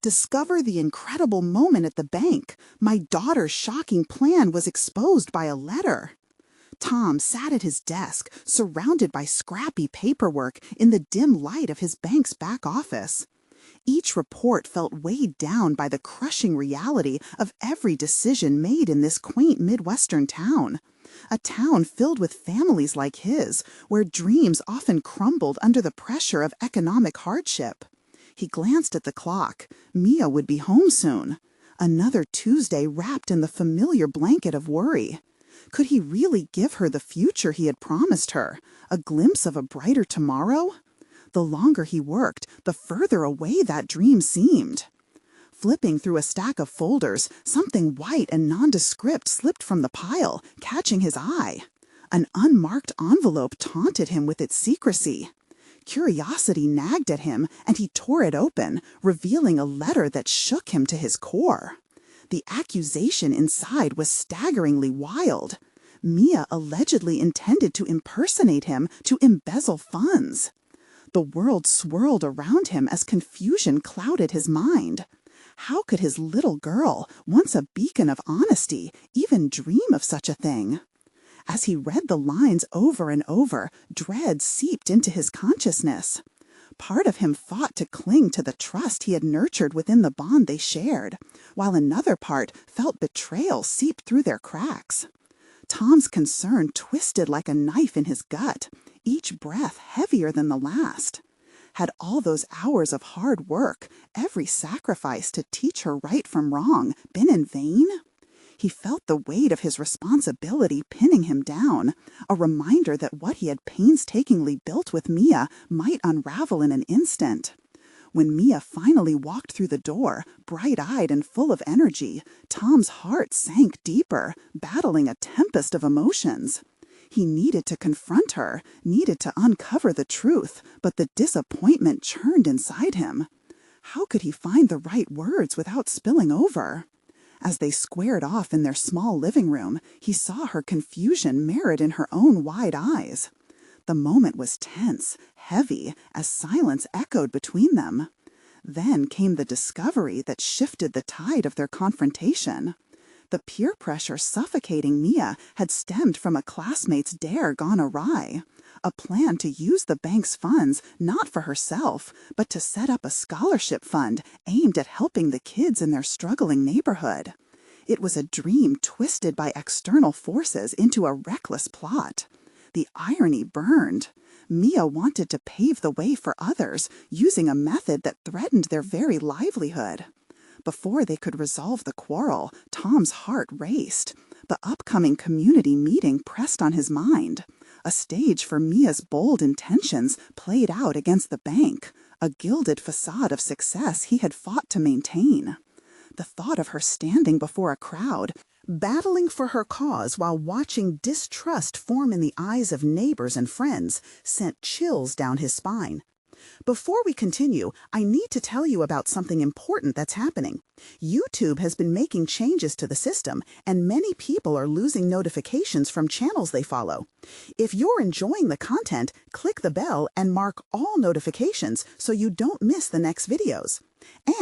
Discover the incredible moment at the bank. My daughter's shocking plan was exposed by a letter. Tom sat at his desk, surrounded by scrappy paperwork in the dim light of his bank's back office. Each report felt weighed down by the crushing reality of every decision made in this quaint Midwestern town. A town filled with families like his, where dreams often crumbled under the pressure of economic hardship. He glanced at the clock. Mia would be home soon. Another Tuesday wrapped in the familiar blanket of worry. Could he really give her the future he had promised her? A glimpse of a brighter tomorrow? The longer he worked, the further away that dream seemed. Flipping through a stack of folders, something white and nondescript slipped from the pile, catching his eye. An unmarked envelope taunted him with its secrecy. Curiosity nagged at him, and he tore it open, revealing a letter that shook him to his core. The accusation inside was staggeringly wild. Mia allegedly intended to impersonate him to embezzle funds. The world swirled around him as confusion clouded his mind. How could his little girl, once a beacon of honesty, even dream of such a thing? As he read the lines over and over, dread seeped into his consciousness. Part of him fought to cling to the trust he had nurtured within the bond they shared, while another part felt betrayal seep through their cracks. Tom's concern twisted like a knife in his gut, each breath heavier than the last. Had all those hours of hard work, every sacrifice to teach her right from wrong, been in vain? He felt the weight of his responsibility pinning him down, a reminder that what he had painstakingly built with Mia might unravel in an instant. When Mia finally walked through the door, bright-eyed and full of energy, Tom's heart sank deeper, battling a tempest of emotions. He needed to confront her, needed to uncover the truth, but the disappointment churned inside him. How could he find the right words without spilling over? As they squared off in their small living room, he saw her confusion mirrored in her own wide eyes. The moment was tense, heavy, as silence echoed between them. Then came the discovery that shifted the tide of their confrontation. The peer pressure suffocating Mia had stemmed from a classmate's dare gone awry, a plan to use the bank's funds not for herself, but to set up a scholarship fund aimed at helping the kids in their struggling neighborhood. It was a dream twisted by external forces into a reckless plot. The irony burned. Mia wanted to pave the way for others, using a method that threatened their very livelihood. Before they could resolve the quarrel, Tom's heart raced. The upcoming community meeting pressed on his mind. A stage for Mia's bold intentions played out against the bank, a gilded facade of success he had fought to maintain. The thought of her standing before a crowd, battling for her cause while watching distrust form in the eyes of neighbors and friends, sent chills down his spine. Before we continue, I need to tell you about something important that's happening. YouTube has been making changes to the system, and many people are losing notifications from channels they follow. If you're enjoying the content, click the bell and mark all notifications so you don't miss the next videos.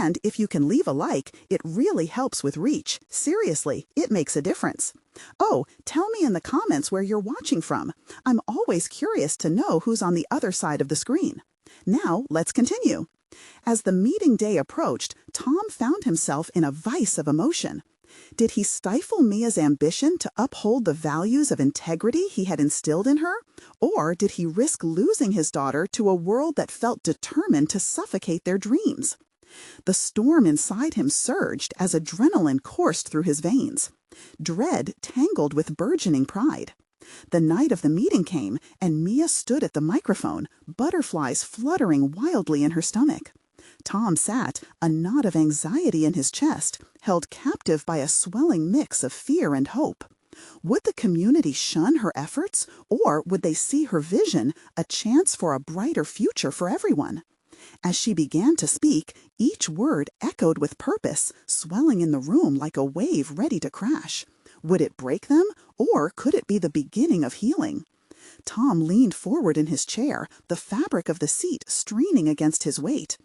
And if you can leave a like, it really helps with reach. Seriously, it makes a difference. Oh, tell me in the comments where you're watching from. I'm always curious to know who's on the other side of the screen. Now, let's continue. As the meeting day approached, Tom found himself in a vice of emotion. Did he stifle Mia's ambition to uphold the values of integrity he had instilled in her? Or did he risk losing his daughter to a world that felt determined to suffocate their dreams? The storm inside him surged as adrenaline coursed through his veins. Dread tangled with burgeoning pride. The night of the meeting came, and Mia stood at the microphone, butterflies fluttering wildly in her stomach. Tom sat, a knot of anxiety in his chest, held captive by a swelling mix of fear and hope. Would the community shun her efforts, or would they see her vision, a chance for a brighter future for everyone? As she began to speak, each word echoed with purpose, swelling in the room like a wave ready to crash. Would it break them, or could it be the beginning of healing? Tom leaned forward in his chair, the fabric of the seat straining against his weight.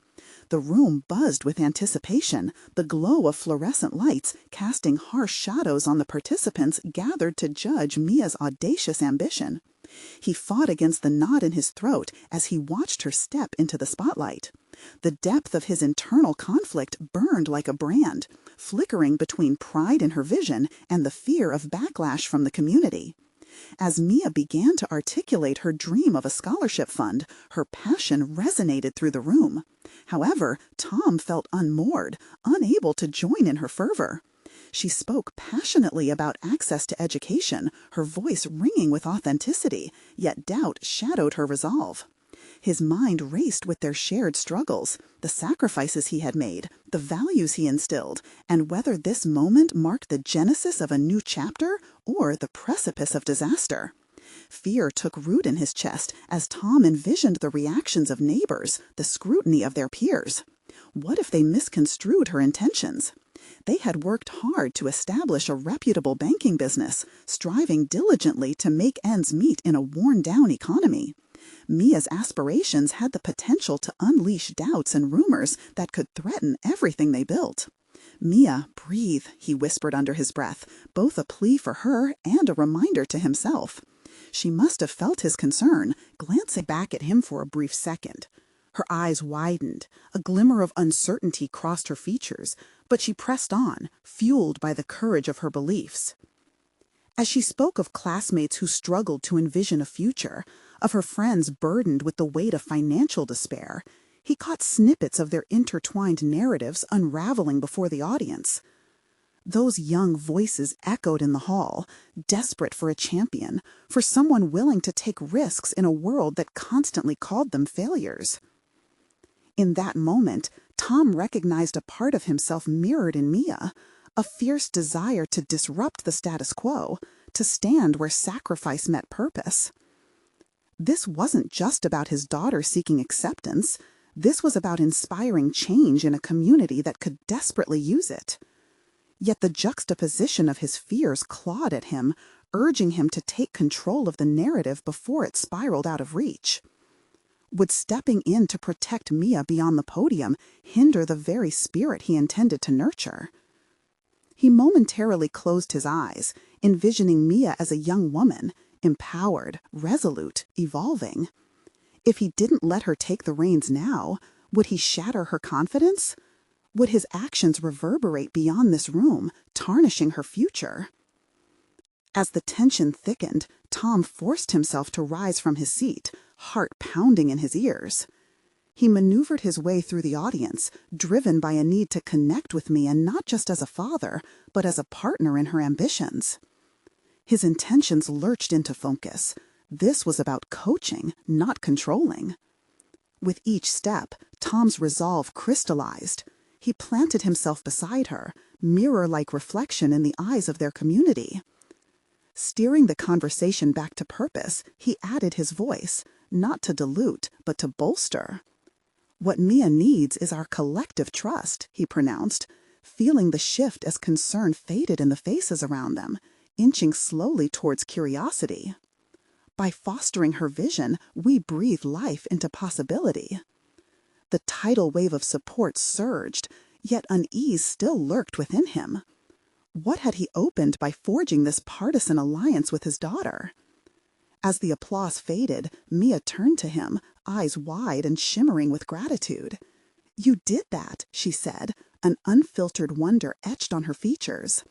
The room buzzed with anticipation, the glow of fluorescent lights casting harsh shadows on the participants gathered to judge Mia's audacious ambition. He fought against the knot in his throat as he watched her step into the spotlight. The depth of his internal conflict burned like a brand, flickering between pride in her vision and the fear of backlash from the community. As Mia began to articulate her dream of a scholarship fund, her passion resonated through the room. However, Tom felt unmoored, unable to join in her fervor. She spoke passionately about access to education, her voice ringing with authenticity, yet doubt shadowed her resolve. His mind raced with their shared struggles, the sacrifices he had made, the values he instilled, and whether this moment marked the genesis of a new chapter or the precipice of disaster. Fear took root in his chest as Tom envisioned the reactions of neighbors, the scrutiny of their peers. What if they misconstrued her intentions? They had worked hard to establish a reputable banking business, striving diligently to make ends meet in a worn-down economy. Mia's aspirations had the potential to unleash doubts and rumors that could threaten everything they built. "Mia, breathe," he whispered under his breath, both a plea for her and a reminder to himself. She must have felt his concern, glancing back at him for a brief second. Her eyes widened, a glimmer of uncertainty crossed her features, but she pressed on, fueled by the courage of her beliefs. As she spoke of classmates who struggled to envision a future, of her friends burdened with the weight of financial despair, he caught snippets of their intertwined narratives unraveling before the audience. Those young voices echoed in the hall, desperate for a champion, for someone willing to take risks in a world that constantly called them failures. In that moment, Tom recognized a part of himself mirrored in Mia, a fierce desire to disrupt the status quo, to stand where sacrifice met purpose. This wasn't just about his daughter seeking acceptance. This was about inspiring change in a community that could desperately use it. Yet the juxtaposition of his fears clawed at him, urging him to take control of the narrative before it spiraled out of reach. Would stepping in to protect Mia beyond the podium hinder the very spirit he intended to nurture? He momentarily closed his eyes, envisioning Mia as a young woman, empowered, resolute, evolving. If he didn't let her take the reins now, would he shatter her confidence? Would his actions reverberate beyond this room, tarnishing her future? As the tension thickened, Tom forced himself to rise from his seat, heart pounding in his ears. He maneuvered his way through the audience, driven by a need to connect with Mia not just as a father, but as a partner in her ambitions. His intentions lurched into focus. This was about coaching, not controlling. With each step, Tom's resolve crystallized. He planted himself beside her, mirror-like reflection in the eyes of their community. Steering the conversation back to purpose, he added his voice, not to dilute, but to bolster. "What Mia needs is our collective trust," he pronounced, feeling the shift as concern faded in the faces around them, inching slowly towards curiosity. By fostering her vision, we breathe life into possibility. The tidal wave of support surged, yet unease still lurked within him. What had he opened by forging this partisan alliance with his daughter? As the applause faded, Mia turned to him, eyes wide and shimmering with gratitude. "You did that," she said, an unfiltered wonder etched on her features.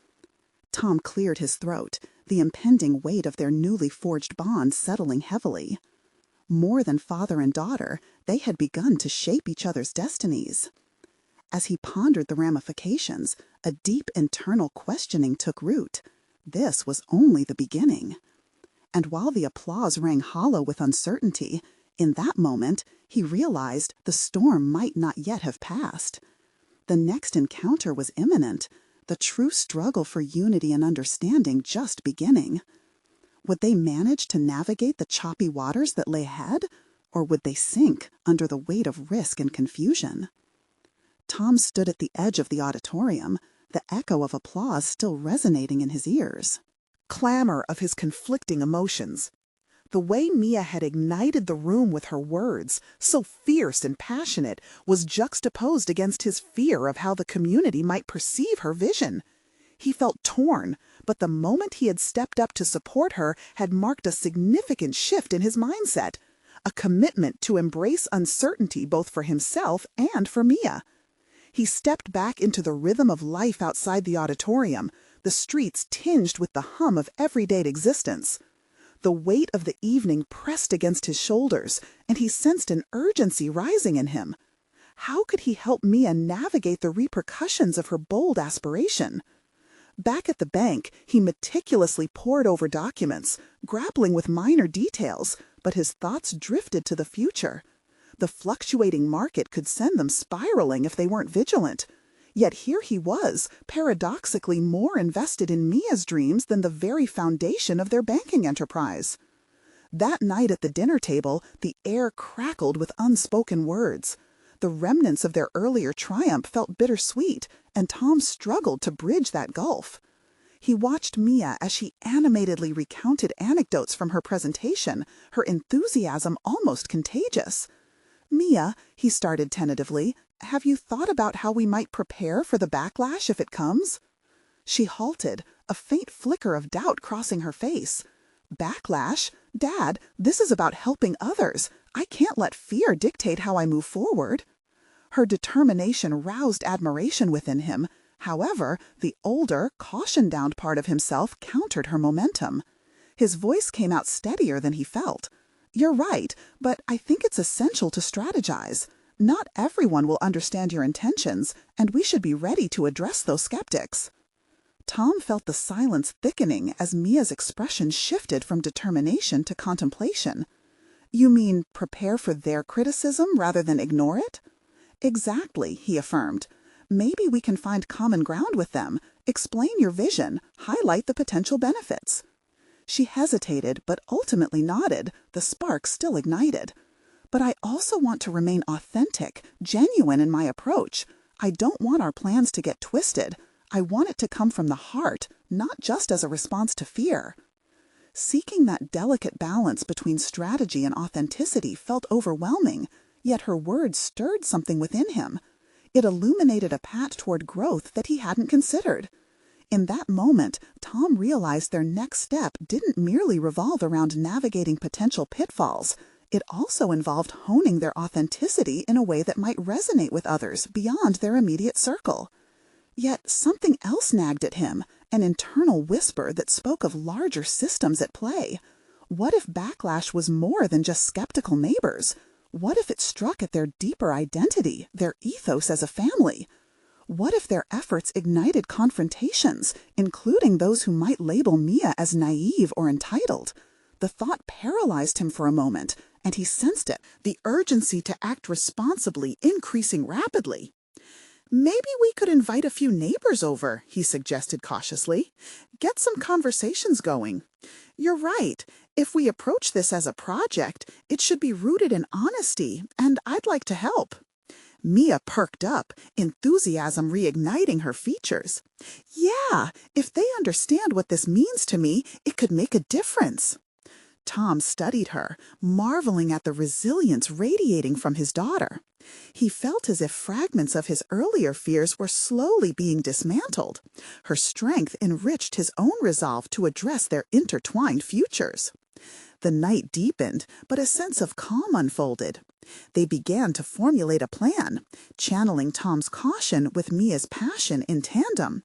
Tom cleared his throat, the impending weight of their newly forged bond settling heavily. More than father and daughter, they had begun to shape each other's destinies. As he pondered the ramifications, a deep internal questioning took root. This was only the beginning. And while the applause rang hollow with uncertainty, in that moment he realized the storm might not yet have passed. The next encounter was imminent, the true struggle for unity and understanding just beginning. Would they manage to navigate the choppy waters that lay ahead, or would they sink under the weight of risk and confusion? Tom stood at the edge of the auditorium, the echo of applause still resonating in his ears. Clamor of his conflicting emotions. The way Mia had ignited the room with her words, so fierce and passionate, was juxtaposed against his fear of how the community might perceive her vision. He felt torn, but the moment he had stepped up to support her had marked a significant shift in his mindset, a commitment to embrace uncertainty both for himself and for Mia. He stepped back into the rhythm of life outside the auditorium, the streets tinged with the hum of everyday existence. The weight of the evening pressed against his shoulders, and he sensed an urgency rising in him. How could he help Mia navigate the repercussions of her bold aspiration? Back at the bank, he meticulously pored over documents, grappling with minor details, but his thoughts drifted to the future. The fluctuating market could send them spiraling if they weren't vigilant. Yet here he was, paradoxically more invested in Mia's dreams than the very foundation of their banking enterprise. That night at the dinner table, the air crackled with unspoken words. The remnants of their earlier triumph felt bittersweet, and Tom struggled to bridge that gulf. He watched Mia as she animatedly recounted anecdotes from her presentation, her enthusiasm almost contagious. "Mia," he started tentatively, "have you thought about how we might prepare for the backlash if it comes?" She halted, a faint flicker of doubt crossing her face. "Backlash? Dad, this is about helping others. I can't let fear dictate how I move forward." Her determination roused admiration within him. However, the older, caution-downed part of himself countered her momentum. His voice came out steadier than he felt. "You're right, but I think it's essential to strategize. Not everyone will understand your intentions, and we should be ready to address those skeptics." Tom felt the silence thickening as Mia's expression shifted from determination to contemplation. "You mean prepare for their criticism rather than ignore it?" "Exactly," he affirmed. "Maybe we can find common ground with them, explain your vision, highlight the potential benefits." She hesitated, but ultimately nodded, the spark still ignited. "But I also want to remain authentic, genuine in my approach. I don't want our plans to get twisted. I want it to come from the heart, not just as a response to fear." Seeking that delicate balance between strategy and authenticity felt overwhelming, yet her words stirred something within him. It illuminated a path toward growth that he hadn't considered. In that moment, Tom realized their next step didn't merely revolve around navigating potential pitfalls. It also involved honing their authenticity in a way that might resonate with others beyond their immediate circle. Yet something else nagged at him, an internal whisper that spoke of larger systems at play. What if backlash was more than just skeptical neighbors? What if it struck at their deeper identity, their ethos as a family? What if their efforts ignited confrontations, including those who might label Mia as naive or entitled? The thought paralyzed him for a moment, and he sensed it, the urgency to act responsibly increasing rapidly. "Maybe we could invite a few neighbors over," he suggested cautiously. "Get some conversations going. You're right. If we approach this as a project, it should be rooted in honesty, and I'd like to help." Mia perked up, enthusiasm reigniting her features. "Yeah, if they understand what this means to me, it could make a difference." Tom studied her, marveling at the resilience radiating from his daughter. He felt as if fragments of his earlier fears were slowly being dismantled. Her strength enriched his own resolve to address their intertwined futures. The night deepened, but a sense of calm unfolded. They began to formulate a plan, channeling Tom's caution with Mia's passion in tandem.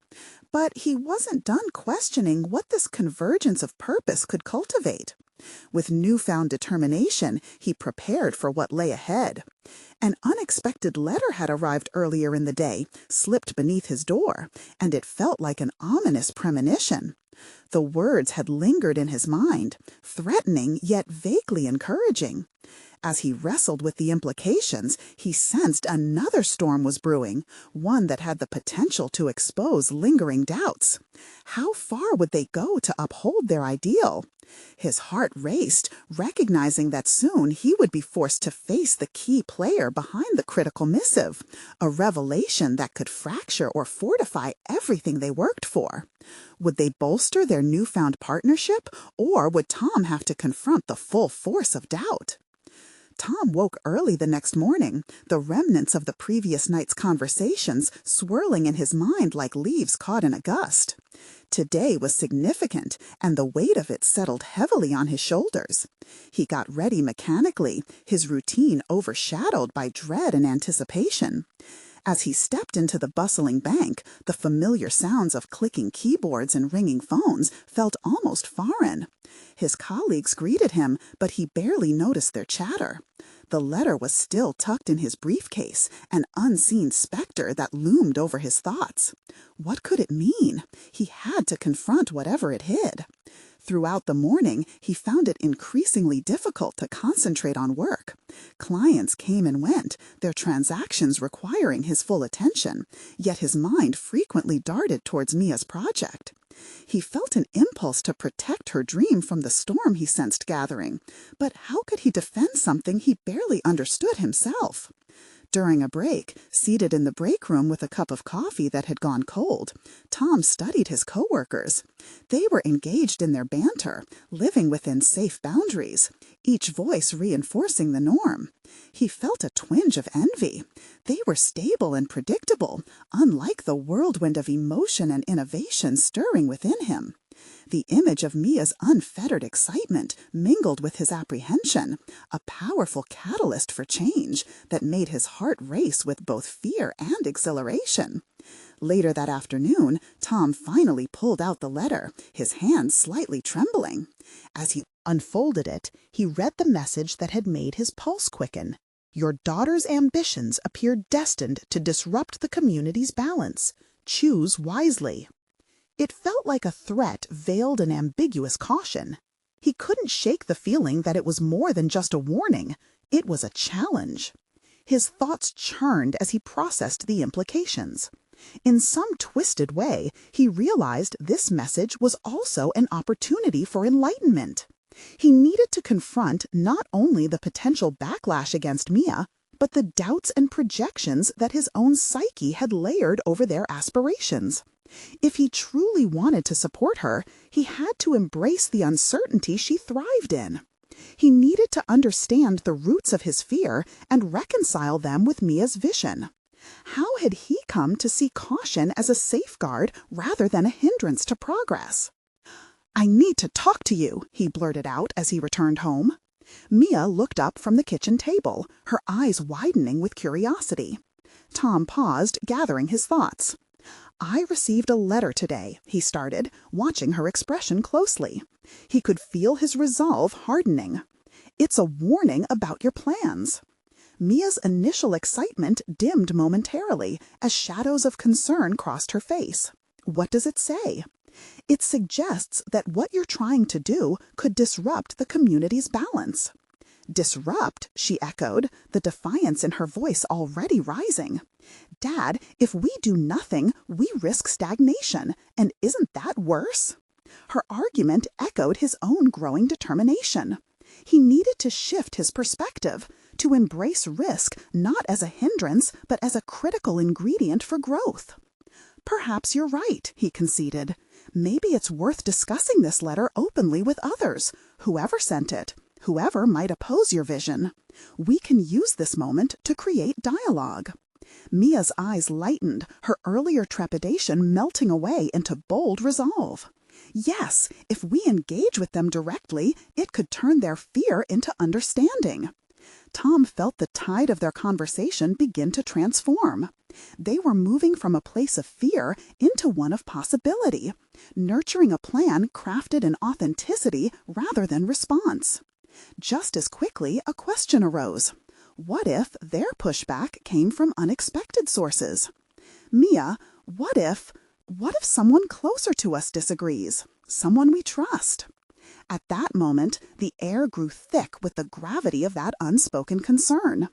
But he wasn't done questioning what this convergence of purpose could cultivate. With newfound determination, he prepared for what lay ahead. An unexpected letter had arrived earlier in the day, slipped beneath his door, and it felt like an ominous premonition. The words had lingered in his mind, threatening yet vaguely encouraging. As he wrestled with the implications, he sensed another storm was brewing, one that had the potential to expose lingering doubts. How far would they go to uphold their ideal? His heart raced, recognizing that soon he would be forced to face the key player behind the critical missive, a revelation that could fracture or fortify everything they worked for. Would they bolster their newfound partnership, or would Tom have to confront the full force of doubt? Tom woke early the next morning, the remnants of the previous night's conversations swirling in his mind like leaves caught in a gust. Today was significant, and the weight of it settled heavily on his shoulders. He got ready mechanically, his routine overshadowed by dread and anticipation. As he stepped into the bustling bank, the familiar sounds of clicking keyboards and ringing phones felt almost foreign. His colleagues greeted him, but he barely noticed their chatter. The letter was still tucked in his briefcase, an unseen specter that loomed over his thoughts. What could it mean? He had to confront whatever it hid. Throughout the morning, he found it increasingly difficult to concentrate on work. Clients came and went, their transactions requiring his full attention, yet his mind frequently darted towards Mia's project. He felt an impulse to protect her dream from the storm he sensed gathering, but how could he defend something he barely understood himself? During a break, seated in the break room with a cup of coffee that had gone cold, Tom studied his coworkers. They were engaged in their banter, living within safe boundaries, each voice reinforcing the norm. He felt a twinge of envy. They were stable and predictable, unlike the whirlwind of emotion and innovation stirring within him. The image of Mia's unfettered excitement mingled with his apprehension, a powerful catalyst for change that made his heart race with both fear and exhilaration. Later that afternoon, Tom finally pulled out the letter, his hands slightly trembling. As he unfolded it, he read the message that had made his pulse quicken. Your daughter's ambitions appear destined to disrupt the community's balance. Choose wisely. It felt like a threat veiled in ambiguous caution. He couldn't shake the feeling that it was more than just a warning. It was a challenge. His thoughts churned as he processed the implications. In some twisted way, he realized this message was also an opportunity for enlightenment. He needed to confront not only the potential backlash against Mia, but the doubts and projections that his own psyche had layered over their aspirations. If he truly wanted to support her, he had to embrace the uncertainty she thrived in. He needed to understand the roots of his fear and reconcile them with Mia's vision. How had he come to see caution as a safeguard rather than a hindrance to progress? I need to talk to you, he blurted out as he returned home. Mia looked up from the kitchen table, her eyes widening with curiosity. Tom paused, gathering his thoughts. I received a letter today, he started, watching her expression closely. He could feel his resolve hardening. It's a warning about your plans. Mia's initial excitement dimmed momentarily as shadows of concern crossed her face. What does it say? It suggests that what you're trying to do could disrupt the community's balance. Disrupt, she echoed, the defiance in her voice already rising. Dad, if we do nothing, we risk stagnation, and isn't that worse? Her argument echoed his own growing determination. He needed to shift his perspective, to embrace risk not as a hindrance, but as a critical ingredient for growth. Perhaps you're right, he conceded. Maybe it's worth discussing this letter openly with others, whoever sent it, whoever might oppose your vision. We can use this moment to create dialogue. Mia's eyes lightened, her earlier trepidation melting away into bold resolve. Yes, if we engage with them directly, it could turn their fear into understanding. Tom felt the tide of their conversation begin to transform. They were moving from a place of fear into one of possibility, nurturing a plan crafted in authenticity rather than response. Just as quickly, a question arose. What if their pushback came from unexpected sources? Mia, what if someone closer to us disagrees? Someone we trust? At that moment, the air grew thick with the gravity of that unspoken concern.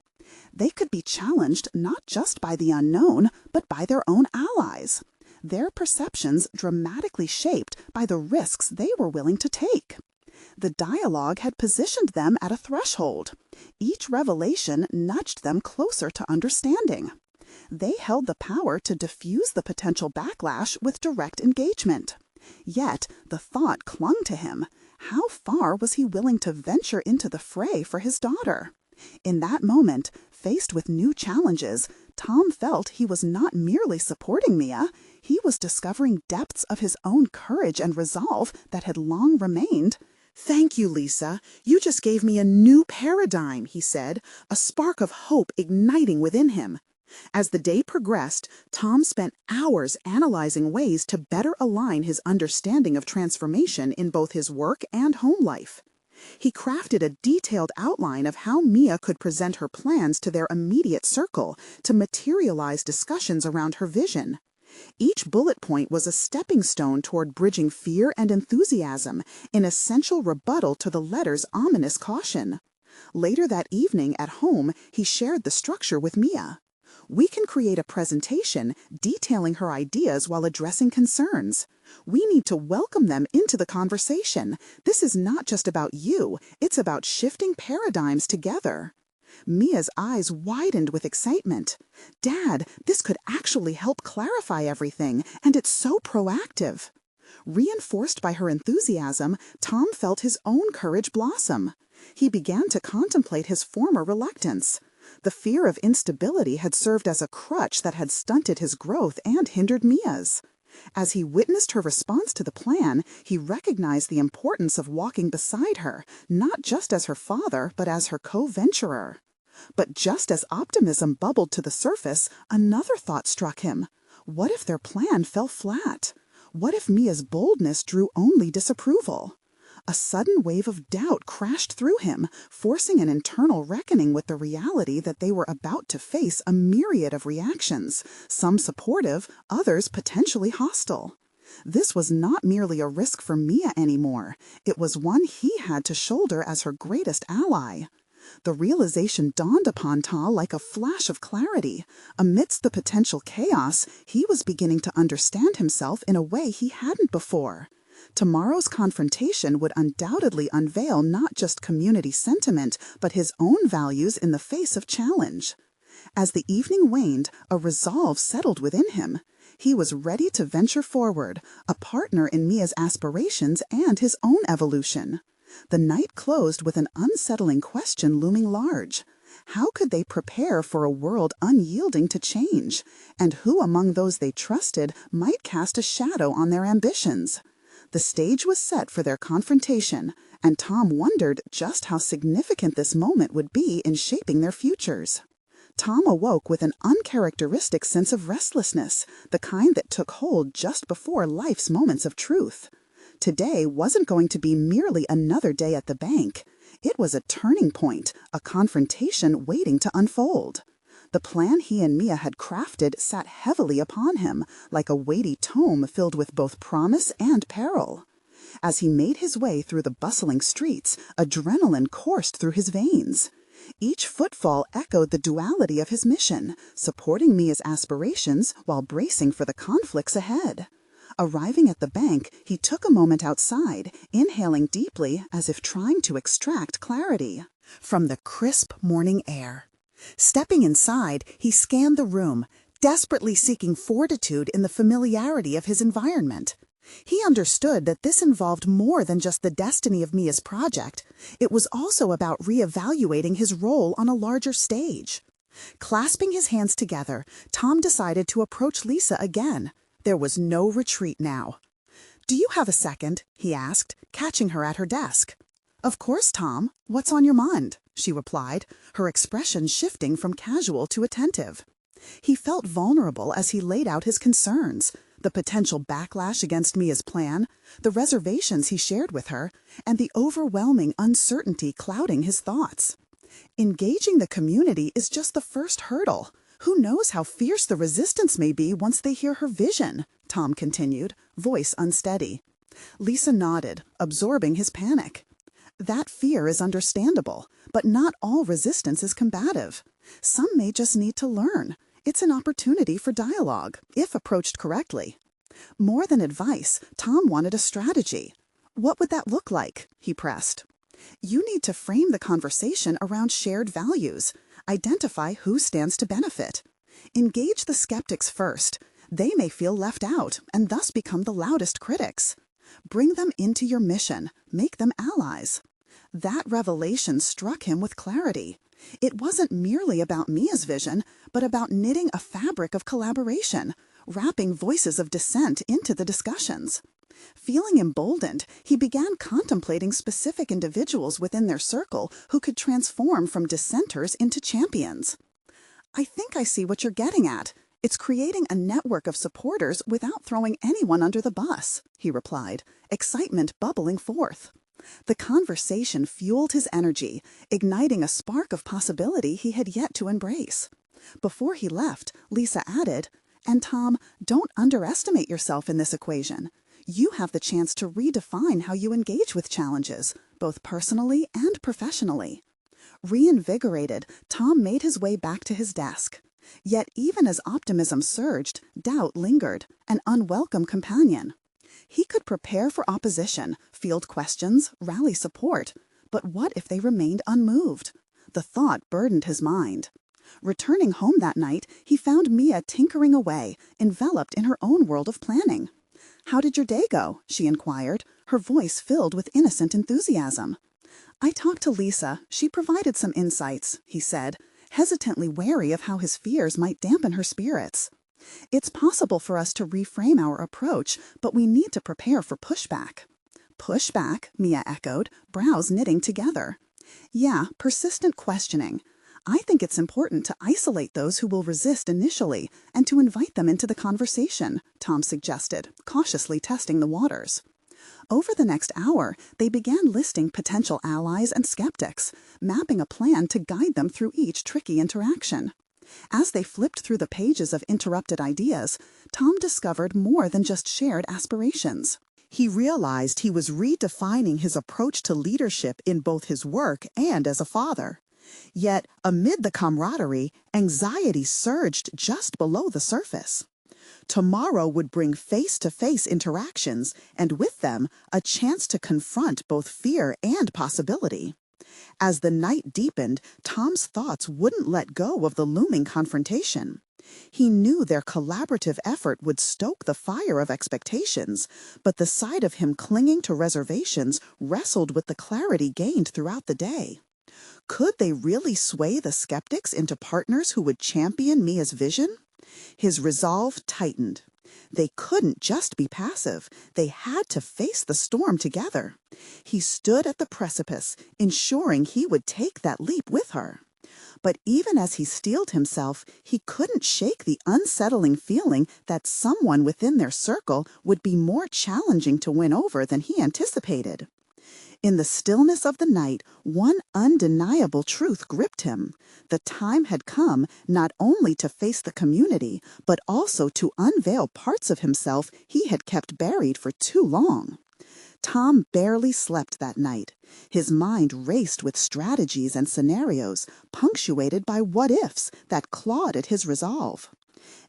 They could be challenged not just by the unknown, but by their own allies. Their perceptions dramatically shaped by the risks they were willing to take. The dialogue had positioned them at a threshold. Each revelation nudged them closer to understanding. They held the power to diffuse the potential backlash with direct engagement. Yet the thought clung to him. How far was he willing to venture into the fray for his daughter? In that moment, faced with new challenges, Tom felt he was not merely supporting Mia, he was discovering depths of his own courage and resolve that had long remained. "Thank you, Lisa. You just gave me a new paradigm," he said, a spark of hope igniting within him. As the day progressed, Tom spent hours analyzing ways to better align his understanding of transformation in both his work and home life. He crafted a detailed outline of how Mia could present her plans to their immediate circle to materialize discussions around her vision. Each bullet point was a stepping stone toward bridging fear and enthusiasm, an essential rebuttal to the letter's ominous caution. Later that evening at home, he shared the structure with Mia. "We can create a presentation detailing her ideas while addressing concerns. We need to welcome them into the conversation. This is not just about you, it's about shifting paradigms together." Mia's eyes widened with excitement. "Dad, this could actually help clarify everything, and it's so proactive." Reinforced by her enthusiasm, Tom felt his own courage blossom. He began to contemplate his former reluctance. The fear of instability had served as a crutch that had stunted his growth and hindered Mia's. As he witnessed her response to the plan, he recognized the importance of walking beside her, not just as her father, but as her co-venturer. But just as optimism bubbled to the surface, another thought struck him. What if their plan fell flat? What if Mia's boldness drew only disapproval? A sudden wave of doubt crashed through him, forcing an internal reckoning with the reality that they were about to face a myriad of reactions, some supportive, others potentially hostile. This was not merely a risk for Mia anymore. It was one he had to shoulder as her greatest ally. The realization dawned upon Tom like a flash of clarity. Amidst the potential chaos, he was beginning to understand himself in a way he hadn't before. Tomorrow's confrontation would undoubtedly unveil not just community sentiment, but his own values in the face of challenge. As the evening waned, a resolve settled within him. He was ready to venture forward, a partner in Mia's aspirations and his own evolution. The night closed with an unsettling question looming large. How could they prepare for a world unyielding to change? And who among those they trusted might cast a shadow on their ambitions? The stage was set for their confrontation, and Tom wondered just how significant this moment would be in shaping their futures. Tom awoke with an uncharacteristic sense of restlessness, the kind that took hold just before life's moments of truth. Today wasn't going to be merely another day at the bank. It was a turning point, a confrontation waiting to unfold. The plan he and Mia had crafted sat heavily upon him, like a weighty tome filled with both promise and peril. As he made his way through the bustling streets, adrenaline coursed through his veins. Each footfall echoed the duality of his mission, supporting Mia's aspirations while bracing for the conflicts ahead. Arriving at the bank, he took a moment outside, inhaling deeply as if trying to extract clarity from the crisp morning air. Stepping inside, he scanned the room, desperately seeking fortitude in the familiarity of his environment. He understood that this involved more than just the destiny of Mia's project. It was also about reevaluating his role on a larger stage. Clasping his hands together, Tom decided to approach Lisa again. There was no retreat now. "Do you have a second?" he asked, catching her at her desk. "Of course, Tom. What's on your mind?" she replied, her expression shifting from casual to attentive. He felt vulnerable as he laid out his concerns, the potential backlash against Mia's plan, the reservations he shared with her, and the overwhelming uncertainty clouding his thoughts. Engaging the community is just the first hurdle. Who knows how fierce the resistance may be once they hear her vision, Tom continued, voice unsteady. Lisa nodded, absorbing his panic. That fear is understandable, but not all resistance is combative. Some may just need to learn. It's an opportunity for dialogue, if approached correctly. More than advice, Tom wanted a strategy. What would that look like? He pressed. You need to frame the conversation around shared values. Identify who stands to benefit. Engage the skeptics first. They may feel left out and thus become the loudest critics. Bring them into your mission. Make them allies. That revelation struck him with clarity. It wasn't merely about Mia's vision, but about knitting a fabric of collaboration, wrapping voices of dissent into the discussions. Feeling emboldened, he began contemplating specific individuals within their circle who could transform from dissenters into champions. I think I see what you're getting at. It's creating a network of supporters without throwing anyone under the bus, he replied, excitement bubbling forth. The conversation fueled his energy, igniting a spark of possibility he had yet to embrace. Before he left, Lisa added, "And Tom, don't underestimate yourself in this equation. You have the chance to redefine how you engage with challenges, both personally and professionally." Reinvigorated, Tom made his way back to his desk. Yet even as optimism surged, doubt lingered, an unwelcome companion. He could prepare for opposition, field questions, rally support, but what if they remained unmoved? The thought burdened his mind. Returning home that night, he found Mia tinkering away, enveloped in her own world of planning. "How did your day go?" she inquired, her voice filled with innocent enthusiasm. "I talked to Lisa. She provided some insights," he said, hesitantly wary of how his fears might dampen her spirits. "It's possible for us to reframe our approach, but we need to prepare for pushback." "Pushback?" Mia echoed, brows knitting together. "Yeah, persistent questioning. I think it's important to isolate those who will resist initially and to invite them into the conversation," Tom suggested, cautiously testing the waters. Over the next hour, they began listing potential allies and skeptics, mapping a plan to guide them through each tricky interaction. As they flipped through the pages of interrupted ideas, Tom discovered more than just shared aspirations. He realized he was redefining his approach to leadership in both his work and as a father. Yet, amid the camaraderie, anxiety surged just below the surface. Tomorrow would bring face-to-face interactions, and with them, a chance to confront both fear and possibility. As the night deepened, Tom's thoughts wouldn't let go of the looming confrontation. He knew their collaborative effort would stoke the fire of expectations, but the side of him clinging to reservations wrestled with the clarity gained throughout the day. Could they really sway the skeptics into partners who would champion Mia's vision? His resolve tightened. They couldn't just be passive. They had to face the storm together. He stood at the precipice, ensuring he would take that leap with her. But even as he steeled himself, he couldn't shake the unsettling feeling that someone within their circle would be more challenging to win over than he anticipated. In the stillness of the night, one undeniable truth gripped him. The time had come not only to face the community, but also to unveil parts of himself he had kept buried for too long. Tom barely slept that night. His mind raced with strategies and scenarios, punctuated by what-ifs that clawed at his resolve.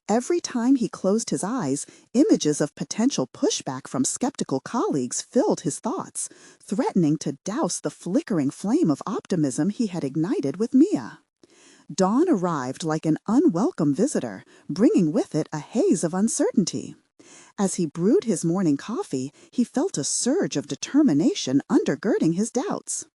Every time he closed his eyes, images of potential pushback from skeptical colleagues filled his thoughts, threatening to douse the flickering flame of optimism he had ignited with Mia. Dawn arrived like an unwelcome visitor, bringing with it a haze of uncertainty. As he brewed his morning coffee, he felt a surge of determination undergirding his doubts.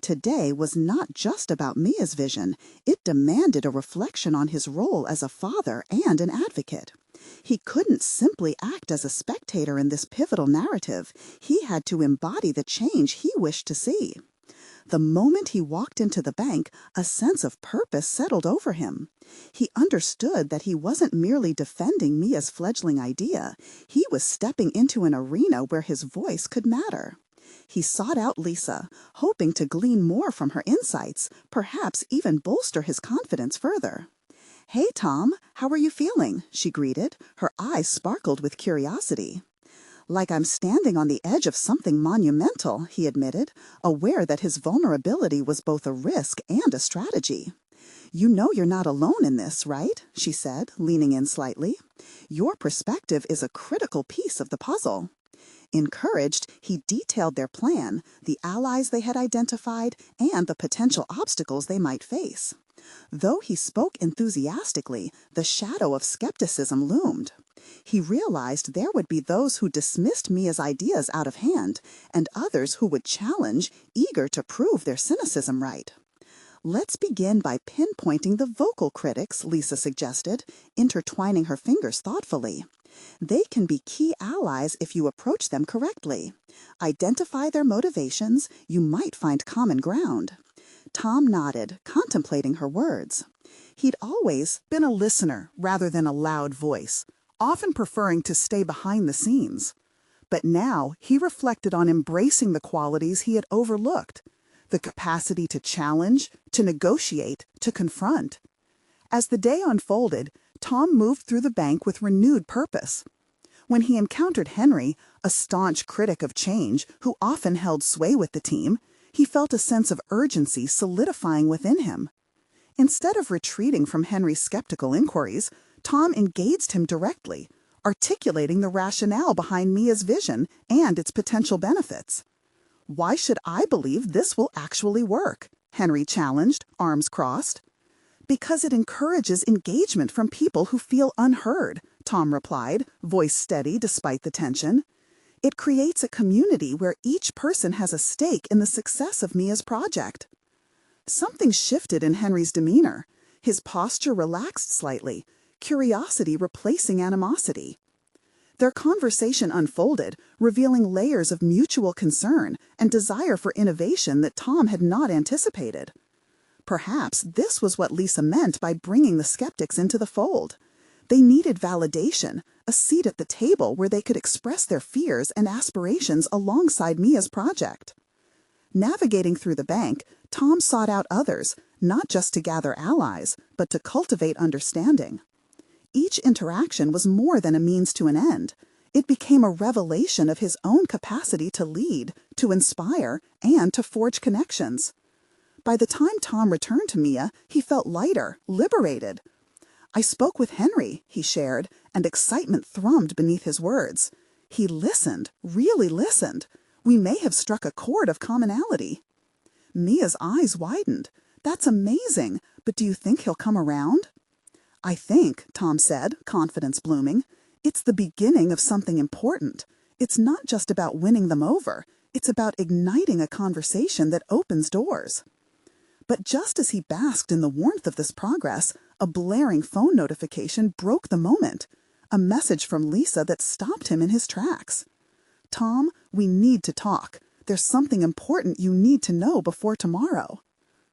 Today was not just about Mia's vision. It demanded a reflection on his role as a father and an advocate. He couldn't simply act as a spectator in this pivotal narrative. He had to embody the change he wished to see. The moment he walked into the bank, a sense of purpose settled over him. He understood that he wasn't merely defending Mia's fledgling idea. He was stepping into an arena where his voice could matter. He sought out Lisa, hoping to glean more from her insights, perhaps even bolster his confidence further. "Hey, Tom, how are you feeling?" she greeted. Her eyes sparkled with curiosity. Like I'm standing on the edge of something monumental, he admitted, aware that his vulnerability was both a risk and a strategy. You know you're not alone in this, right? She said, leaning in slightly. Your perspective is a critical piece of the puzzle. Encouraged, he detailed their plan, the allies they had identified, and the potential obstacles they might face. Though he spoke enthusiastically, the shadow of skepticism loomed. He realized there would be those who dismissed Mia's ideas out of hand, and others who would challenge, eager to prove their cynicism right. Let's begin by pinpointing the vocal critics, Lisa suggested, intertwining her fingers thoughtfully. They can be key allies if you approach them correctly. Identify their motivations, you might find common ground. Tom nodded, contemplating her words. He'd always been a listener rather than a loud voice, often preferring to stay behind the scenes. But now he reflected on embracing the qualities he had overlooked, the capacity to challenge, to negotiate, to confront. As the day unfolded, Tom moved through the bank with renewed purpose. When he encountered Henry, a staunch critic of change who often held sway with the team, he felt a sense of urgency solidifying within him. Instead of retreating from Henry's skeptical inquiries, Tom engaged him directly, articulating the rationale behind Mia's vision and its potential benefits. Why should I believe this will actually work? Henry challenged, arms crossed. Because it encourages engagement from people who feel unheard, Tom replied, voice steady despite the tension. It creates a community where each person has a stake in the success of Mia's project. Something shifted in Henry's demeanor. His posture relaxed slightly, curiosity replacing animosity. Their conversation unfolded, revealing layers of mutual concern and desire for innovation that Tom had not anticipated. Perhaps this was what Lisa meant by bringing the skeptics into the fold. They needed validation, a seat at the table where they could express their fears and aspirations alongside Mia's project. Navigating through the bank, Tom sought out others, not just to gather allies, but to cultivate understanding. Each interaction was more than a means to an end. It became a revelation of his own capacity to lead, to inspire, and to forge connections. By the time Tom returned to Mia, he felt lighter, liberated. I spoke with Henry, he shared, and excitement thrummed beneath his words. He listened, really listened. We may have struck a chord of commonality. Mia's eyes widened. That's amazing, but do you think he'll come around? I think, Tom said, confidence blooming, it's the beginning of something important. It's not just about winning them over. It's about igniting a conversation that opens doors. But just as he basked in the warmth of this progress, a blaring phone notification broke the moment. A message from Lisa that stopped him in his tracks. Tom, we need to talk. There's something important you need to know before tomorrow.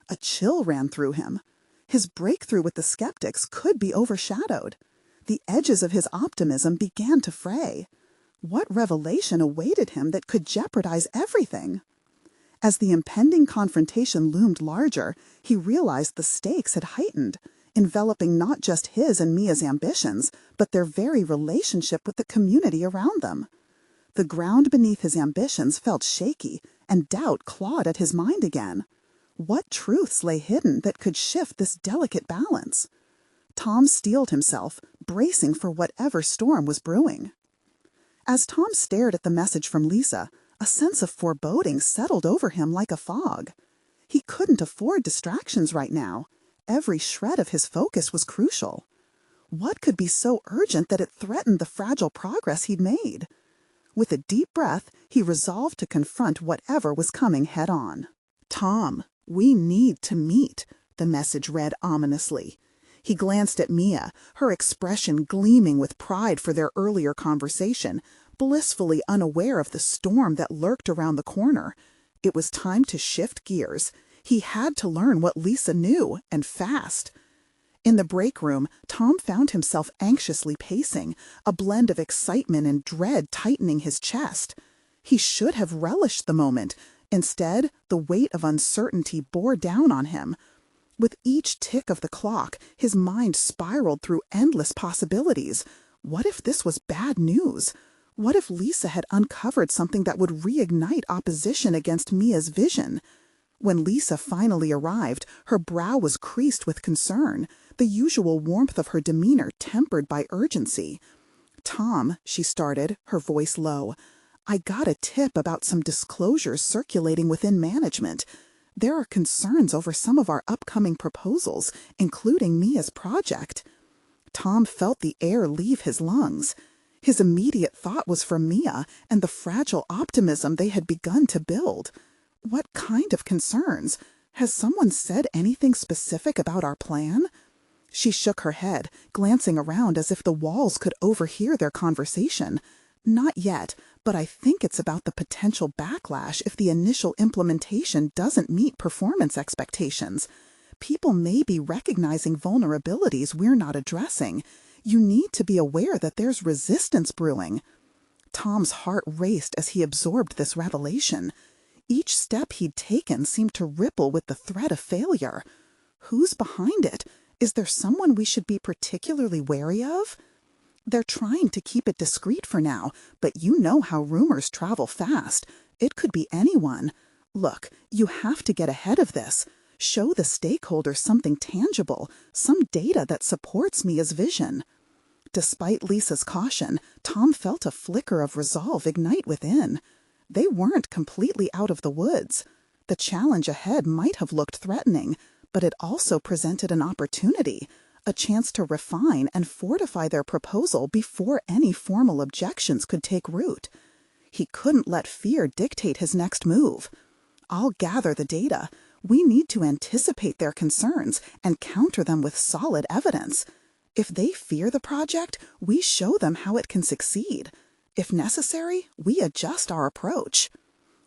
A chill ran through him. His breakthrough with the skeptics could be overshadowed. The edges of his optimism began to fray. What revelation awaited him that could jeopardize everything? As the impending confrontation loomed larger, he realized the stakes had heightened, enveloping not just his and Mia's ambitions, but their very relationship with the community around them. The ground beneath his ambitions felt shaky, and doubt clawed at his mind again. What truths lay hidden that could shift this delicate balance? Tom steeled himself, bracing for whatever storm was brewing. As Tom stared at the message from Lisa, a sense of foreboding settled over him like a fog. He couldn't afford distractions right now. Every shred of his focus was crucial. What could be so urgent that it threatened the fragile progress he'd made? With a deep breath, he resolved to confront whatever was coming head-on. Tom, we need to meet, the message read ominously. He glanced at Mia, her expression gleaming with pride for their earlier conversation, blissfully unaware of the storm that lurked around the corner. It was time to shift gears. He had to learn what Lisa knew, and fast. In the break room, Tom found himself anxiously pacing, a blend of excitement and dread tightening his chest. He should have relished the moment. Instead, the weight of uncertainty bore down on him. With each tick of the clock, his mind spiraled through endless possibilities. What if this was bad news? What if Lisa had uncovered something that would reignite opposition against Mia's vision? When Lisa finally arrived, her brow was creased with concern, the usual warmth of her demeanor tempered by urgency. "Tom," she started, her voice low, "I got a tip about some disclosures circulating within management. There are concerns over some of our upcoming proposals, including Mia's project." Tom felt the air leave his lungs. His immediate thought was for Mia and the fragile optimism they had begun to build. What kind of concerns? Has someone said anything specific about our plan? She shook her head, glancing around as if the walls could overhear their conversation. "Not yet, but I think it's about the potential backlash if the initial implementation doesn't meet performance expectations. People may be recognizing vulnerabilities we're not addressing. You need to be aware that there's resistance brewing." Tom's heart raced as he absorbed this revelation. Each step he'd taken seemed to ripple with the threat of failure. Who's behind it? Is there someone we should be particularly wary of? "They're trying to keep it discreet for now, but you know how rumors travel fast. It could be anyone. Look, you have to get ahead of this. Show the stakeholders something tangible, some data that supports Mia's vision." Despite Lisa's caution, Tom felt a flicker of resolve ignite within. They weren't completely out of the woods. The challenge ahead might have looked threatening, but it also presented an opportunity, a chance to refine and fortify their proposal before any formal objections could take root. He couldn't let fear dictate his next move. "I'll gather the data. We need to anticipate their concerns and counter them with solid evidence. If they fear the project, we show them how it can succeed. If necessary, we adjust our approach."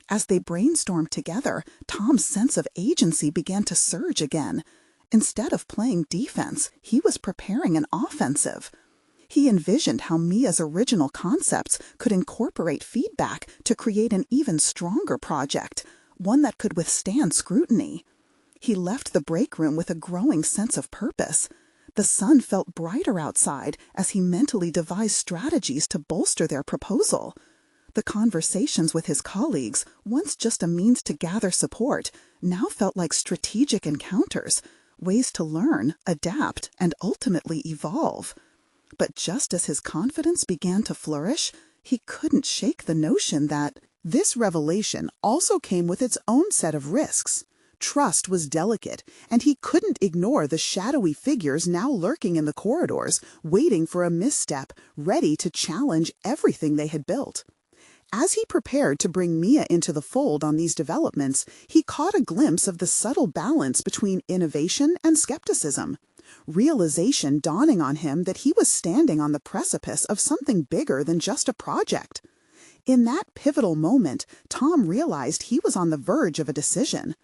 As they brainstormed together, Tom's sense of agency began to surge again. Instead of playing defense, he was preparing an offensive. He envisioned how Mia's original concepts could incorporate feedback to create an even stronger project, one that could withstand scrutiny. He left the break room with a growing sense of purpose. The sun felt brighter outside as he mentally devised strategies to bolster their proposal. The conversations with his colleagues, once just a means to gather support, now felt like strategic encounters, ways to learn, adapt, and ultimately evolve. But just as his confidence began to flourish, he couldn't shake the notion that this revelation also came with its own set of risks. Trust was delicate, and he couldn't ignore the shadowy figures now lurking in the corridors, waiting for a misstep, ready to challenge everything they had built. As he prepared to bring Mia into the fold on these developments, he caught a glimpse of the subtle balance between innovation and skepticism. Realization dawning on him that he was standing on the precipice of something bigger than just a project. In that pivotal moment, Tom realized he was on the verge of a decision.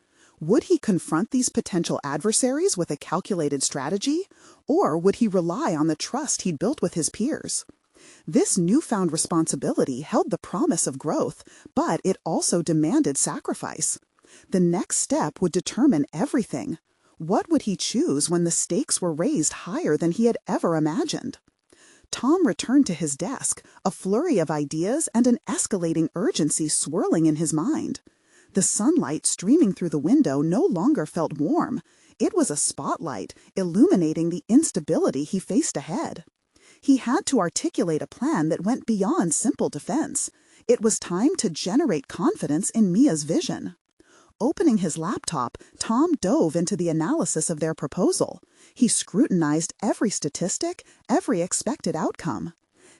Would he confront these potential adversaries with a calculated strategy, or would he rely on the trust he'd built with his peers? This newfound responsibility held the promise of growth, but it also demanded sacrifice. The next step would determine everything. What would he choose when the stakes were raised higher than he had ever imagined? Tom returned to his desk, a flurry of ideas and an escalating urgency swirling in his mind. The sunlight streaming through the window no longer felt warm. It was a spotlight, illuminating the instability he faced ahead. He had to articulate a plan that went beyond simple defense. It was time to generate confidence in Mia's vision. Opening his laptop, Tom dove into the analysis of their proposal. He scrutinized every statistic, every expected outcome.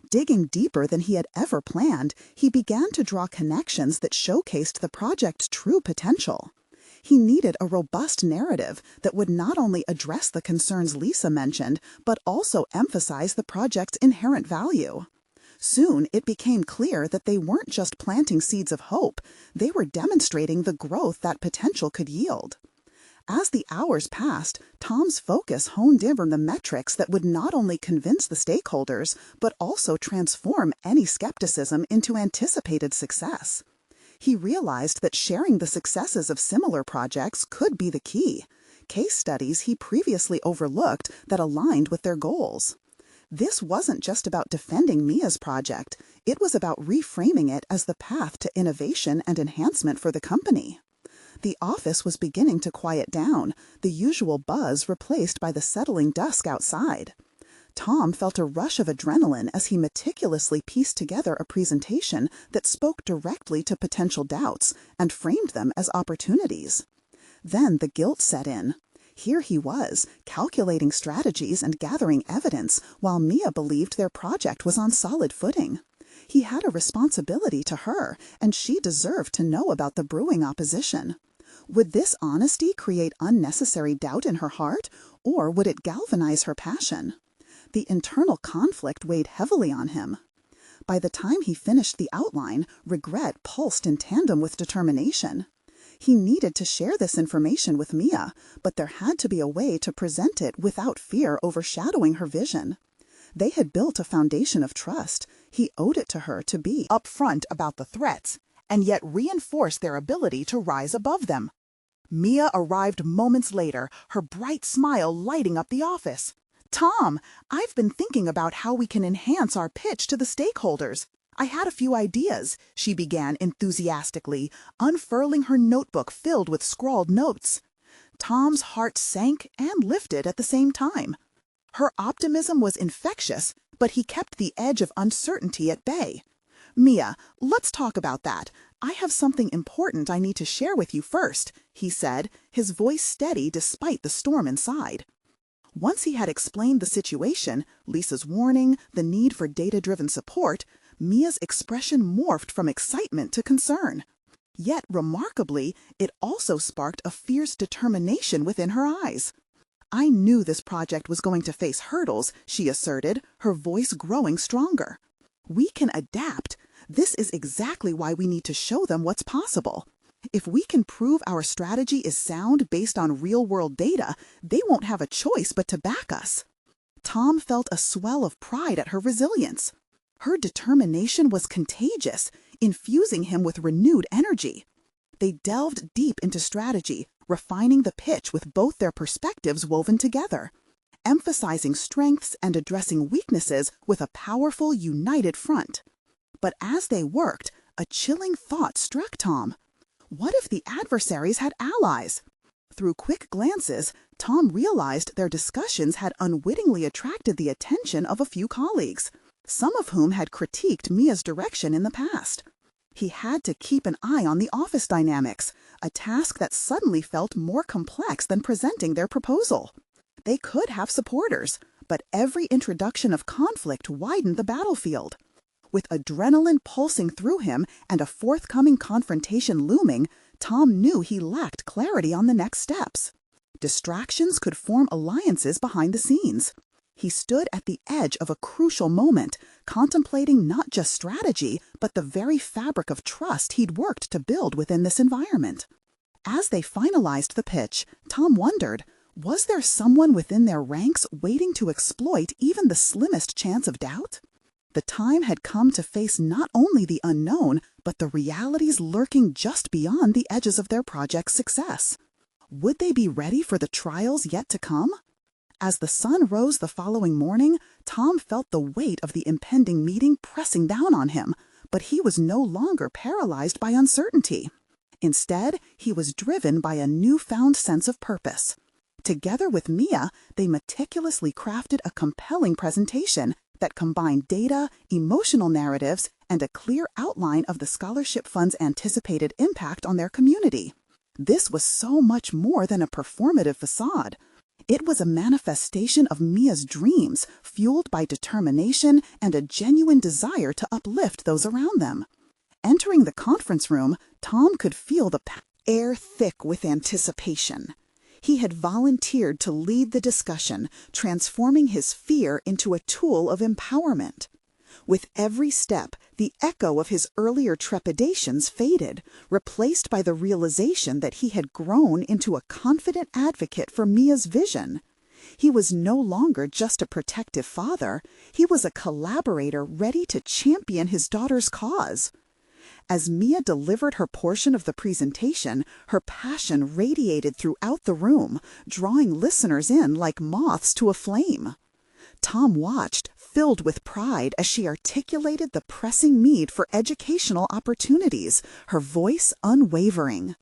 Digging deeper than he had ever planned, he began to draw connections that showcased the project's true potential. He needed a robust narrative that would not only address the concerns Lisa mentioned, but also emphasize the project's inherent value. Soon, it became clear that they weren't just planting seeds of hope, they were demonstrating the growth that potential could yield. As the hours passed, Tom's focus honed in on the metrics that would not only convince the stakeholders, but also transform any skepticism into anticipated success. He realized that sharing the successes of similar projects could be the key, case studies he previously overlooked that aligned with their goals. This wasn't just about defending Mia's project. It was about reframing it as the path to innovation and enhancement for the company. The office was beginning to quiet down, the usual buzz replaced by the settling dusk outside. Tom felt a rush of adrenaline as he meticulously pieced together a presentation that spoke directly to potential doubts and framed them as opportunities. Then the guilt set in. Here he was, calculating strategies and gathering evidence, while Mia believed their project was on solid footing. He had a responsibility to her, and she deserved to know about the brewing opposition. Would this honesty create unnecessary doubt in her heart, or would it galvanize her passion? The internal conflict weighed heavily on him. By the time he finished the outline, regret pulsed in tandem with determination. He needed to share this information with Mia, but there had to be a way to present it without fear overshadowing her vision. They had built a foundation of trust. He owed it to her to be upfront about the threats, and yet reinforce their ability to rise above them. Mia arrived moments later, her bright smile lighting up the office. "Tom, I've been thinking about how we can enhance our pitch to the stakeholders. I had a few ideas," she began enthusiastically, unfurling her notebook filled with scrawled notes. Tom's heart sank and lifted at the same time. Her optimism was infectious, but he kept the edge of uncertainty at bay. "Mia, let's talk about that. I have something important I need to share with you first," he said, his voice steady despite the storm inside. Once he had explained the situation, Lisa's warning, the need for data-driven support, Mia's expression morphed from excitement to concern. Yet, remarkably, it also sparked a fierce determination within her eyes. "I knew this project was going to face hurdles," she asserted, her voice growing stronger. "We can adapt. This is exactly why we need to show them what's possible. If we can prove our strategy is sound based on real-world data, they won't have a choice but to back us." Tom felt a swell of pride at her resilience. Her determination was contagious, infusing him with renewed energy. They delved deep into strategy, refining the pitch with both their perspectives woven together, emphasizing strengths and addressing weaknesses with a powerful, united front. But as they worked, a chilling thought struck Tom. What if the adversaries had allies? Through quick glances, Tom realized their discussions had unwittingly attracted the attention of a few colleagues, some of whom had critiqued Mia's direction in the past. He had to keep an eye on the office dynamics, a task that suddenly felt more complex than presenting their proposal. They could have supporters, but every introduction of conflict widened the battlefield. With adrenaline pulsing through him and a forthcoming confrontation looming, Tom knew he lacked clarity on the next steps. Distractions could form alliances behind the scenes. He stood at the edge of a crucial moment, contemplating not just strategy, but the very fabric of trust he'd worked to build within this environment. As they finalized the pitch, Tom wondered, was there someone within their ranks waiting to exploit even the slimmest chance of doubt? The time had come to face not only the unknown, but the realities lurking just beyond the edges of their project's success. Would they be ready for the trials yet to come? As the sun rose the following morning, Tom felt the weight of the impending meeting pressing down on him, but he was no longer paralyzed by uncertainty. Instead, he was driven by a newfound sense of purpose. Together with Mia, they meticulously crafted a compelling presentation that combined data, emotional narratives, and a clear outline of the scholarship fund's anticipated impact on their community. This was so much more than a performative facade. It was a manifestation of Mia's dreams, fueled by determination and a genuine desire to uplift those around them. Entering the conference room, Tom could feel the air thick with anticipation. He had volunteered to lead the discussion, transforming his fear into a tool of empowerment. With every step, the echo of his earlier trepidations faded, replaced by the realization that he had grown into a confident advocate for Mia's vision. He was no longer just a protective father, he was a collaborator ready to champion his daughter's cause. As Mia delivered her portion of the presentation, her passion radiated throughout the room, drawing listeners in like moths to a flame. Tom watched, filled with pride, as she articulated the pressing need for educational opportunities, her voice unwavering.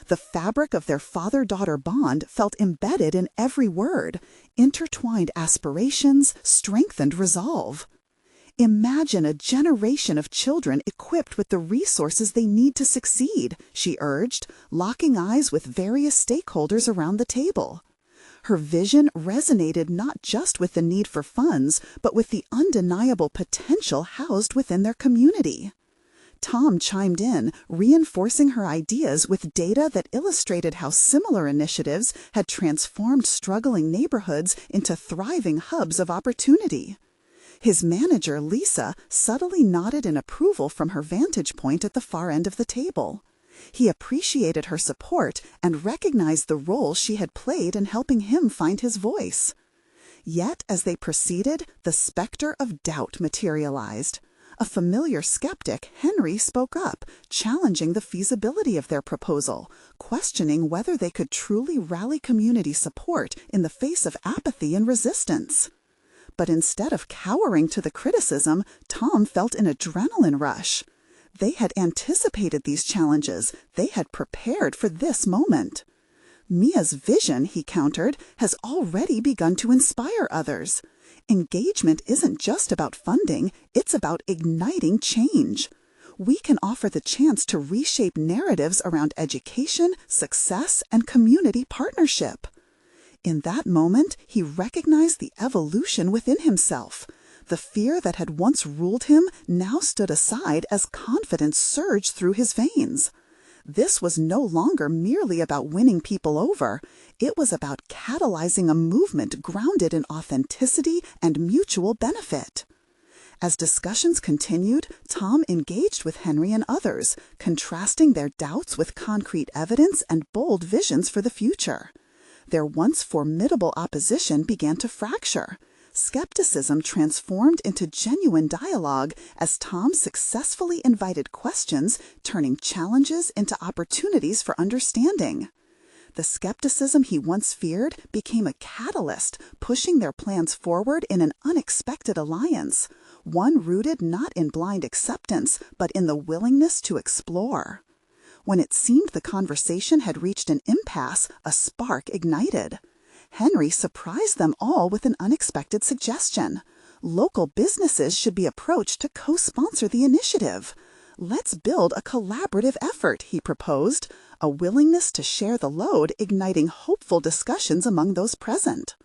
The fabric of their father-daughter bond felt embedded in every word, intertwined aspirations, strengthened resolve. Imagine a generation of children equipped with the resources they need to succeed, she urged, locking eyes with various stakeholders around the table. Her vision resonated not just with the need for funds, but with the undeniable potential housed within their community. Tom chimed in, reinforcing her ideas with data that illustrated how similar initiatives had transformed struggling neighborhoods into thriving hubs of opportunity. His manager, Lisa, subtly nodded in approval from her vantage point at the far end of the table. He appreciated her support and recognized the role she had played in helping him find his voice. Yet, as they proceeded, the specter of doubt materialized. A familiar skeptic, Henry, spoke up, challenging the feasibility of their proposal, questioning whether they could truly rally community support in the face of apathy and resistance. But instead of cowering to the criticism, Tom felt an adrenaline rush. They had anticipated these challenges. They had prepared for this moment. Mia's vision, he countered, has already begun to inspire others. Engagement isn't just about funding, it's about igniting change. We can offer the chance to reshape narratives around education, success, and community partnership. In that moment, he recognized the evolution within himself. The fear that had once ruled him now stood aside as confidence surged through his veins. This was no longer merely about winning people over. It was about catalyzing a movement grounded in authenticity and mutual benefit. As discussions continued, Tom engaged with Henry and others, contrasting their doubts with concrete evidence and bold visions for the future. Their once formidable opposition began to fracture. Skepticism transformed into genuine dialogue as Tom successfully invited questions, turning challenges into opportunities for understanding. The skepticism he once feared became a catalyst, pushing their plans forward in an unexpected alliance, one rooted not in blind acceptance, but in the willingness to explore. When it seemed the conversation had reached an impasse, a spark ignited. Henry surprised them all with an unexpected suggestion. Local businesses should be approached to co-sponsor the initiative. Let's build a collaborative effort, he proposed, a willingness to share the load igniting hopeful discussions among those present.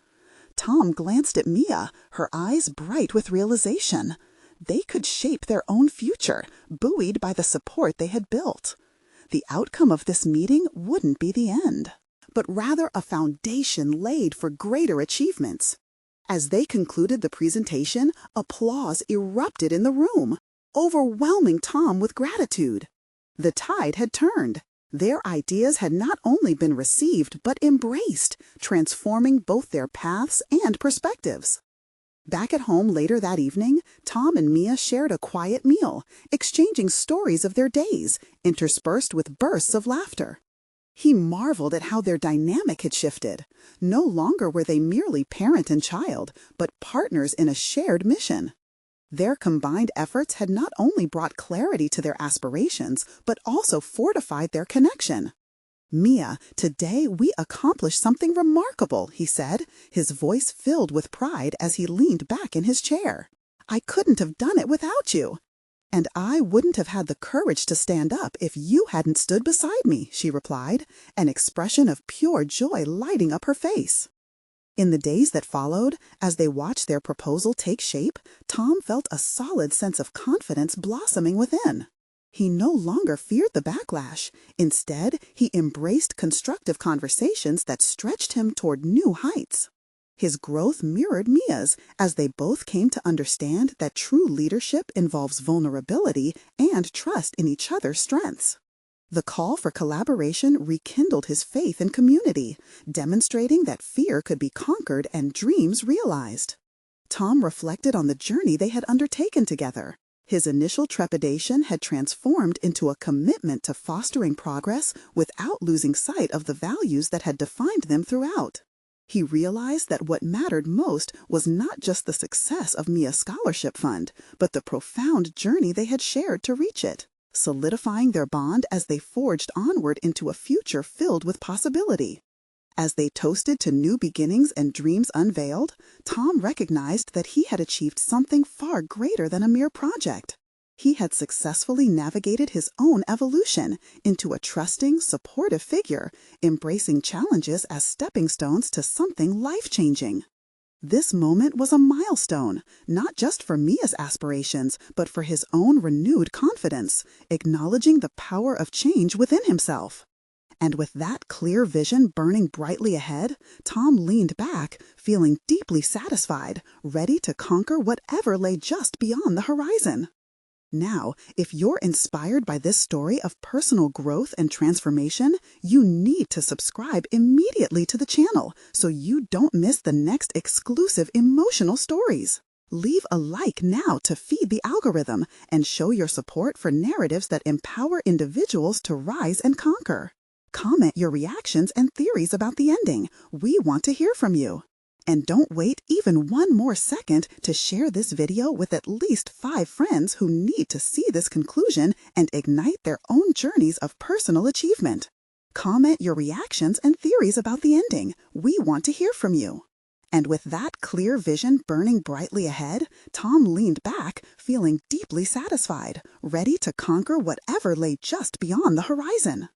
Tom glanced at Mia, her eyes bright with realization. They could shape their own future, buoyed by the support they had built. The outcome of this meeting wouldn't be the end, but rather a foundation laid for greater achievements. As they concluded the presentation, applause erupted in the room, overwhelming Tom with gratitude. The tide had turned. Their ideas had not only been received but embraced, transforming both their paths and perspectives. Back at home later that evening, Tom and Mia shared a quiet meal, exchanging stories of their days, interspersed with bursts of laughter. He marveled at how their dynamic had shifted. No longer were they merely parent and child, but partners in a shared mission. Their combined efforts had not only brought clarity to their aspirations, but also fortified their connection. "Mia, today we accomplished something remarkable," he said, his voice filled with pride as he leaned back in his chair. "I couldn't have done it without you. And I wouldn't have had the courage to stand up if you hadn't stood beside me," she replied, an expression of pure joy lighting up her face. In the days that followed, as they watched their proposal take shape, Tom felt a solid sense of confidence blossoming within. He no longer feared the backlash. Instead, he embraced constructive conversations that stretched him toward new heights. His growth mirrored Mia's, as they both came to understand that true leadership involves vulnerability and trust in each other's strengths. The call for collaboration rekindled his faith in community, demonstrating that fear could be conquered and dreams realized. Tom reflected on the journey they had undertaken together. His initial trepidation had transformed into a commitment to fostering progress without losing sight of the values that had defined them throughout. He realized that what mattered most was not just the success of Mia's scholarship fund, but the profound journey they had shared to reach it, solidifying their bond as they forged onward into a future filled with possibility. As they toasted to new beginnings and dreams unveiled, Tom recognized that he had achieved something far greater than a mere project. He had successfully navigated his own evolution into a trusting, supportive figure, embracing challenges as stepping stones to something life-changing. This moment was a milestone, not just for Mia's aspirations, but for his own renewed confidence, acknowledging the power of change within himself. And with that clear vision burning brightly ahead, Tom leaned back, feeling deeply satisfied, ready to conquer whatever lay just beyond the horizon. Now, if you're inspired by this story of personal growth and transformation, you need to subscribe immediately to the channel so you don't miss the next exclusive emotional stories. Leave a like now to feed the algorithm and show your support for narratives that empower individuals to rise and conquer. Comment your reactions and theories about the ending. We want to hear from you. And don't wait even one more second to share this video with at least 5 friends who need to see this conclusion and ignite their own journeys of personal achievement. Comment your reactions and theories about the ending. We want to hear from you. And with that clear vision burning brightly ahead, Tom leaned back, feeling deeply satisfied, ready to conquer whatever lay just beyond the horizon.